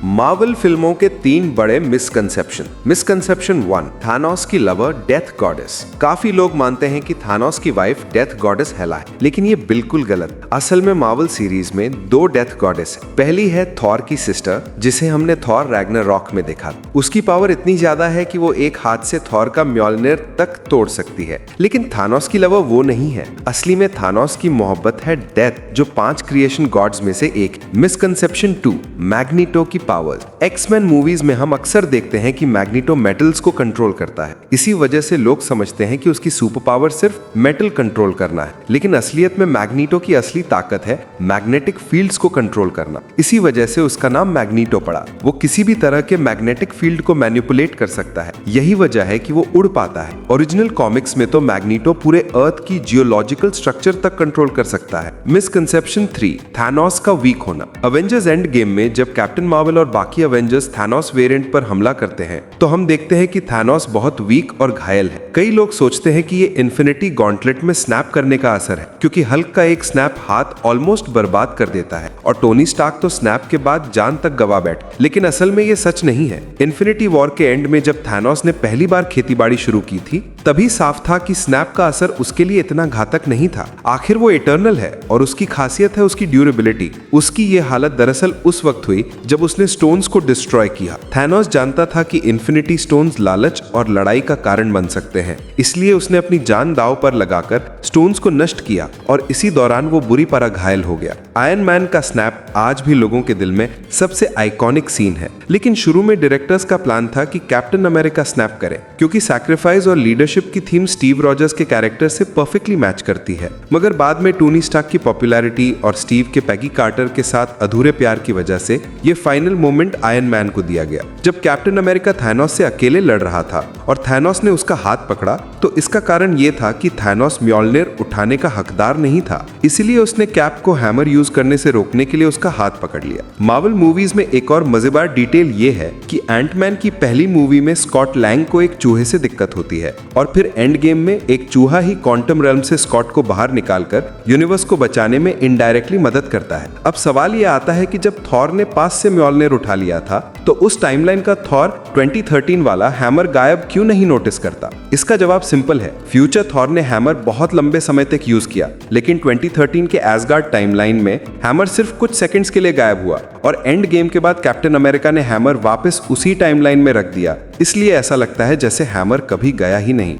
Marvel फिल्मों के 3 बड़े मिसकंसेप्शन। मिसकंसेप्शन 1, थानोस की लवर डेथ गॉडेस। काफी लोग मानते हैं कि थानोस की वाइफ डेथ गॉडेस हेला है, लेकिन ये बिल्कुल गलत। असल में मार्वल सीरीज में 2 डेथ गॉडेस है। पहली है थॉर की सिस्टर, जिसे हमने थॉर रैग्नारॉक में देखा। उसकी पावर इतनी ज्यादा है कि वो एक हाथ से थॉर का म्योल्निर तक तोड़ सकती है। लेकिन थानोस की लवर वो नहीं है। असली में थानोस की मोहब्बत है डेथ, जो 5 क्रिएशन गॉड्स में से एक। मिसकंसेप्शन 2, मैग्नीटो की पावर्स। एक्समैन मूवीज में हम अक्सर देखते हैं कि मैग्नीटो मेटल्स को कंट्रोल करता है। इसी वजह से लोग समझते हैं कि उसकी सुपर पावर सिर्फ मेटल कंट्रोल करना है, लेकिन असलियत में मैग्नीटो की असली ताकत है मैग्नेटिक फील्ड्स को कंट्रोल करना। इसी वजह से उसका नाम मैग्नीटो पड़ा। वो किसी भी तरह के मैग्नेटिक फील्ड को मैनिपुलेट कर सकता है। यही वजह है कि वो उड़ पाता है। ओरिजिनल कॉमिक्स में तो मैग्नीटो पूरे अर्थ की जियोलॉजिकल स्ट्रक्चर तक कंट्रोल कर सकता है। मिसकंसेप्शन 3, थानोस का वीक होना। अवेंजर्स एंड गेम में जब कैप्टन मार्वल और बाकी अवेंजर्स थानोस वेरिएंट पर हमला करते हैं, तो हम देखते हैं कि थानोस बहुत वीक और घायल है। कई लोग सोचते हैं कि ये इन्फिनिटी गॉन्टलेट में स्नैप करने का असर है, क्योंकि हल्क का एक स्नैप हाथ ऑलमोस्ट बर्बाद कर देता है और टोनी स्टार्क तो स्नैप के बाद जान तक गवा बैठे। लेकिन असल में ये सच नहीं है। इन्फिनिटी वॉर के एंड में जब थानोस ने पहली बार खेतीबाड़ी शुरू की थी, तभी साफ था कि स्नैप का असर उसके लिए इतना घातक नहीं था। आखिर वो इटर्नल है और उसकी खासियत है उसकी ड्यूरेबिलिटी। उसकी ये हालत दरअसल उस वक्त हुई जब उसने स्टोन्स को डिस्ट्रॉय किया। थानोस जानता था कि इन्फिनिटी स्टोन्स लालच और लड़ाई का कारण बन सकते हैं, इसलिए उसने अपनी जान दांव पर लगाकर स्टोन्स को नष्ट किया और इसी दौरान वो बुरी तरह घायल हो गया। आयरन मैन का स्नैप आज भी लोगों के दिल में सबसे आइकॉनिक सीन है। लेकिन शुरू में डायरेक्टर्स का प्लान था कि कैप्टन अमेरिका स्नैप करे, क्योंकि सैक्रिफाइस और लीडरशिप की थीम स्टीव रॉजर्स के कैरेक्टर से परफेक्टली मैच करती है। मगर बाद में टोनी स्टार्क की पॉपुलैरिटी और स्टीव के पैगी कार्टर के साथ अधूरे प्यार की वजह से ये फाइनल मोमेंट आयरन मैन को दिया गया। जब कैप्टन अमेरिका थानोस से अकेले लड़ रहा था और थानोस ने उसका हाथ पकड़ा, तो इसका कारण ये था कि थानोस म्योल्निर उठाने का हकदार नहीं था, इसलिए उसने कैप को हैमर यूज करने से रोकने के लिए उसका हाथ पकड़ लिया। मार्वल मूवीज में एक और मजेदार डिटेल ये है कि एंटमैन की पहली मूवी में स्कॉट लैंग को एक चूहे से दिक्कत होती है और फिर एंड गेम में एक चूहा ही क्वांटम रेल्म से स्कॉट को बाहर निकालकर यूनिवर्स को बचाने में इनडायरेक्टली मदद करता है। अब सवाल ये आता है कि जब थॉर ने पास से म्योल्निर उठा लिया था, तो उस टाइमलाइन का थॉर 2013 वाला हैमर गायब क्यों नहीं नोटिस करता? इसका जवाब सिंपल है। फ्यूचर थॉर ने हैमर बहुत लंबे समय तक यूज किया, लेकिन 2013 के एसगार्ड टाइमलाइन में हैमर सिर्फ कुछ सेकंड्स के लिए गायब हुआ और एंड गेम के बाद कैप्टन अमेरिका ने हैमर वापस उसी टाइमलाइन में रख दिया। इसलिए ऐसा लगता है जैसे हैमर कभी गया ही नहीं।